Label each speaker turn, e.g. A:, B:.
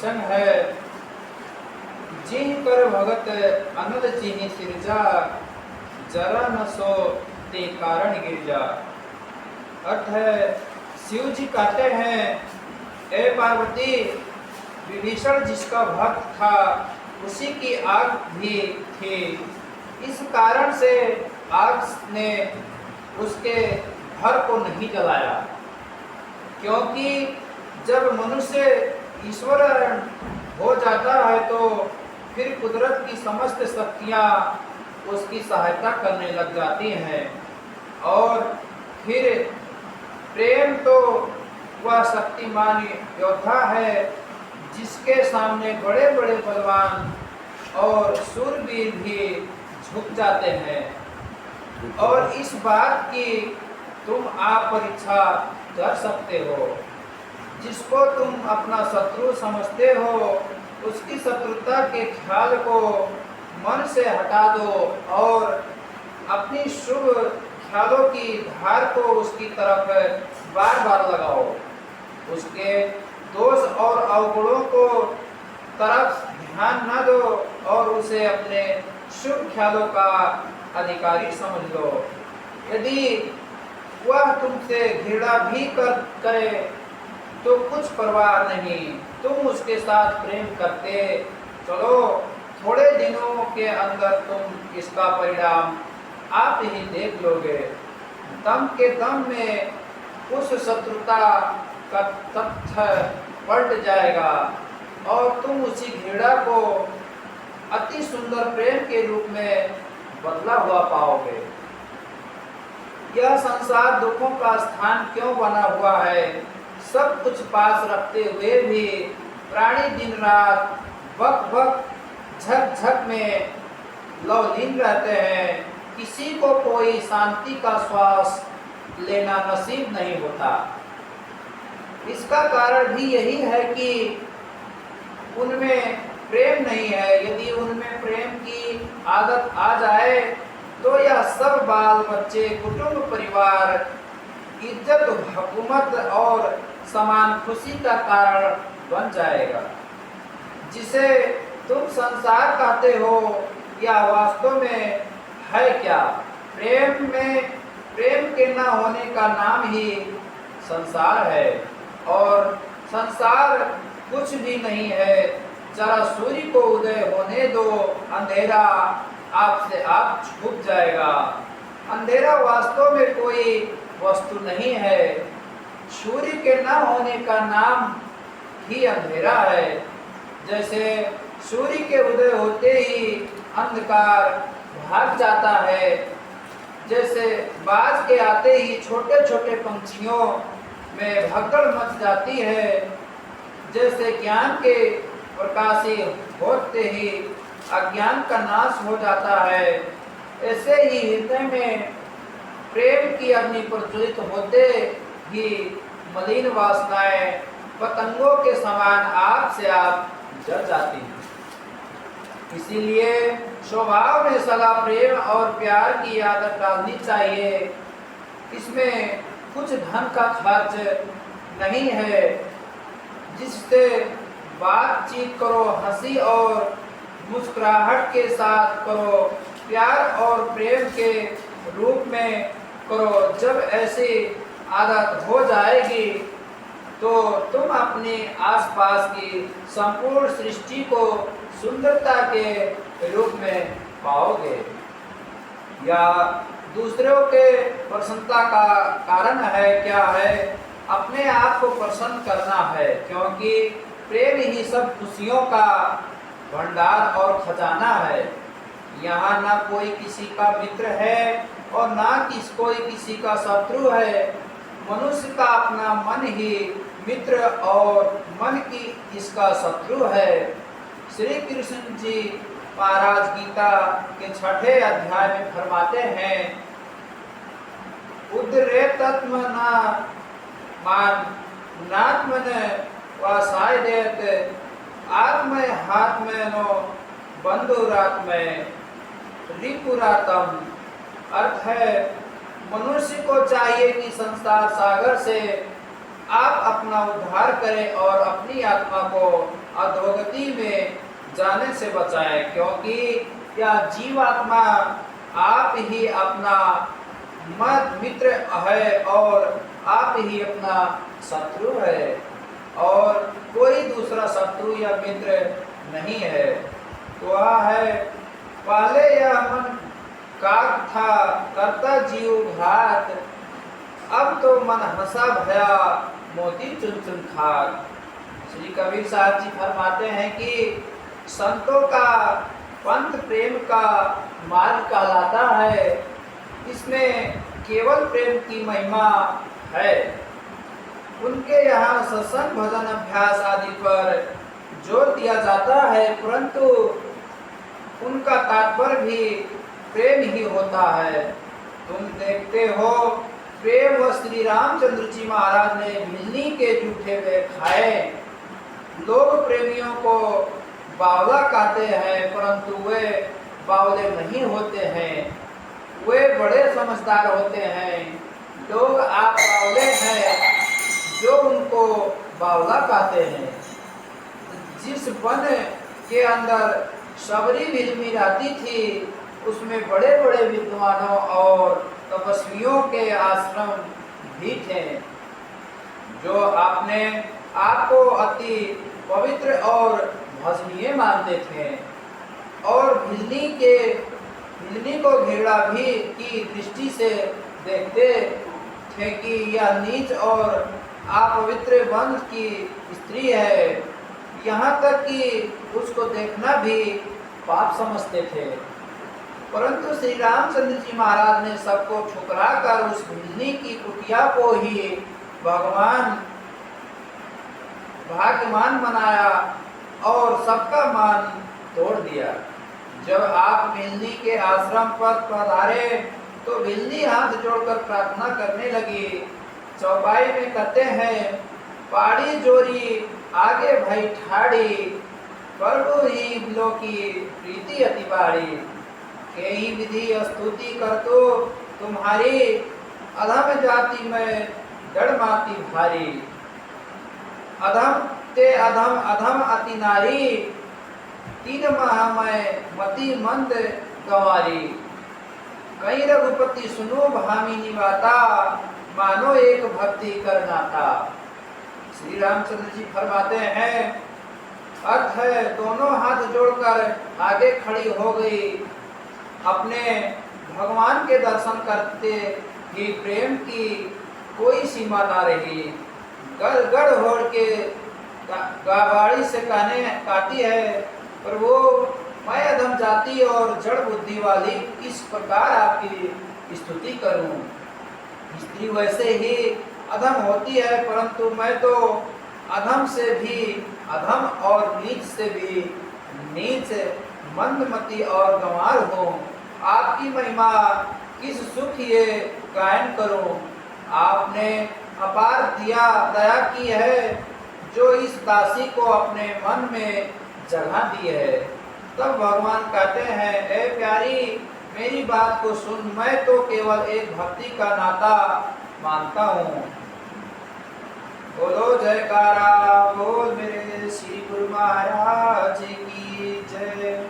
A: प्रसन्न है। जिह कर भगत अनल जिहि सिरजा, जरा न सो ते कारण गिरजा। अर्थ है, शिव जी कहते हैं, ए पार्वती, विभीषण जिसका भक्त था उसी की आग भी थी। इस कारण से आग ने उसके घर को नहीं जलाया, क्योंकि जब मनुष्य ईश्वर हो जाता है तो फिर कुदरत की समस्त शक्तियाँ उसकी सहायता करने लग जाती हैं। और फिर प्रेम तो वह शक्तिमान योद्धा है जिसके सामने बड़े बड़े बलवान और शूरवीर भी झुक जाते हैं। और इस बात की तुम आप परीक्षा कर सकते हो। जिसको तुम अपना शत्रु समझते हो उसकी शत्रुता के ख्याल को मन से हटा दो और अपनी शुभ ख्यालों की धार को उसकी तरफ बार बार लगाओ। उसके दोष और अवगुणों को तरफ ध्यान न दो और उसे अपने शुभ ख्यालों का अधिकारी समझ लो। यदि वह तुमसे घृणा भी करे तो कुछ परवाह नहीं, तुम उसके साथ प्रेम करते चलो। थोड़े दिनों के अंदर तुम इसका परिणाम आप ही देख लोगे। दम के दम में उस शत्रुता का तथ्य पलट जाएगा और तुम उसी घृणा को अति सुंदर प्रेम के रूप में बदला हुआ पाओगे। यह संसार दुखों का स्थान क्यों बना हुआ है? सब कुछ पास रखते हुए भी प्राणी दिन रात बक बक झक झक में लवलीन रहते हैं। किसी को कोई शांति का श्वास लेना नसीब नहीं होता। इसका कारण भी यही है कि उनमें प्रेम नहीं है। यदि उनमें प्रेम की आदत आ जाए तो यह सब बाल बच्चे, कुटुंब, परिवार, इज्जत, हुकूमत और समान खुशी का कारण बन जाएगा। जिसे तुम संसार कहते हो यह वास्तव में है क्या? प्रेम के न होने का नाम ही संसार है और संसार कुछ भी नहीं है। जरा सूर्य को उदय होने दो, अंधेरा आपसे आप छुप जाएगा। अंधेरा वास्तव में कोई वस्तु नहीं है। सूर्य के न होने का नाम ही अंधेरा है। जैसे सूर्य के उदय होते ही अंधकार भाग जाता है, जैसे बाज के आते ही छोटे छोटे पंछियों में भगदड़ मच जाती है, जैसे ज्ञान के प्रकाशित होते ही अज्ञान का नाश हो जाता है, ऐसे ही हृदय में प्रेम की अग्नि प्रज्वलित होते ही मलिन वासनाएं पतंगों के समान आग से आग जल जाती हैं। इसीलिए स्वभाव में सदा प्रेम और प्यार की आदत डालनी चाहिए। इसमें कुछ धन का खर्च नहीं है। जिससे बातचीत करो, हंसी और मुस्कुराहट के साथ करो, प्यार और प्रेम के रूप में करो। जब ऐसी आदत हो जाएगी तो तुम अपने आसपास की संपूर्ण सृष्टि को सुंदरता के रूप में पाओगे। या दूसरों के प्रसन्नता का कारण है क्या है? अपने आप को प्रसन्न करना है, क्योंकि प्रेम ही सब खुशियों का भंडार और खजाना है। यहाँ ना कोई किसी का मित्र है और ना कोई किसी का शत्रु है। मनुष्य का अपना मन ही मित्र और मन की इसका शत्रु है। श्री कृष्ण जी महाराज गीता के 6ठे अध्याय में फरमाते हैं, उद्रेतत्मना मान नात्मन वासायदेत आत्मय हात्मय नो बंधुरात्मय रिपुरातम। अर्थ है, मनुष्य को चाहिए कि संसार सागर से आप अपना उद्धार करें और अपनी आत्मा को अधोगति में जाने से बचाए, क्योंकि यह जीवात्मा आप ही अपना मत मित्र है और आप ही अपना शत्रु है, और कोई दूसरा शत्रु या मित्र नहीं है। तो वह है, पहले यह मन काग था करता जीव घात, अब तो मन हंसा भया मोती चुन चुन खाक। श्री कबीर साहब जी फरमाते हैं कि संतों का पंथ प्रेम का मार्ग कहलाता है, इसमें केवल प्रेम की महिमा है। उनके यहाँ सत्संग भजन अभ्यास आदि पर जोर दिया जाता है, परंतु उनका तात्पर्य भी प्रेम ही होता है। तुम देखते हो, प्रेम व श्री रामचंद्र जी महाराज ने भिल्ली के जूठे में खाए। लोग प्रेमियों को बावला कहते हैं, परंतु वे बावले नहीं होते हैं, वे बड़े समझदार होते हैं। लोग आप बावले हैं जो उनको बावला कहते हैं। जिस वन के अंदर सबरी विलमी रहती थी, उसमें बड़े बड़े विद्वानों और तपस्वियों के आश्रम भी थे, जो आपने आपको अति पवित्र और भजनीय मानते थे, और भिल्ली को घृणा भी की दृष्टि से देखते थे कि यह नीच और अपवित्र वंश की स्त्री है। यहाँ तक कि उसको देखना भी पाप समझते थे। परंतु श्री रामचंद्र जी महाराज ने सबको ठुकरा कर उस भिल्ली की कुटिया को ही भगवान भाग्यमान बनाया और सबका मान तोड़ दिया। जब आप भिल्ली के आश्रम पर पधारे तो भिल्ली हाथ जोड़कर प्रार्थना करने लगी। चौपाई में कहते हैं, पाड़ी जोरी आगे भई ठाड़ी, प्रभु ही बिलो की प्रीति अति बाड़ी। कई विधि स्तुति कर तो तुम्हारी, अधम जाति में डर माती भारी। अधम ते अधम अधम अति नारी, तीन माह में मति मंद गंवारी। कई रघुपति सुनो भामिनी बाता, मानो एक भक्ति करना था। श्री रामचंद्र जी फरमाते हैं, अर्थ है दोनों हाथ जोड़कर आगे खड़ी हो गई। अपने भगवान के दर्शन करते ही प्रेम की कोई सीमा ना रही। गड़ होड़ के गाबाड़ी से काटी है, पर वो मैं अधम जाति और जड़ बुद्धि वाली किस प्रकार आपकी स्तुति करूं। स्त्री वैसे ही अधम होती है, परंतु मैं तो अधम से भी अधम और नीच से भी नीच, मंदमती और गंवार हूँ। आपकी महिमा किस सुख ये गायन करूं। आपने अपार दया की है, जो इस दासी को अपने मन में जगह दी है। तब भगवान कहते हैं, ए प्यारी मेरी बात को सुन, मैं तो केवल एक भक्ति का नाता मानता हूँ। बोलो जयकारा बोल मेरे श्री गुरु महाराज की जय।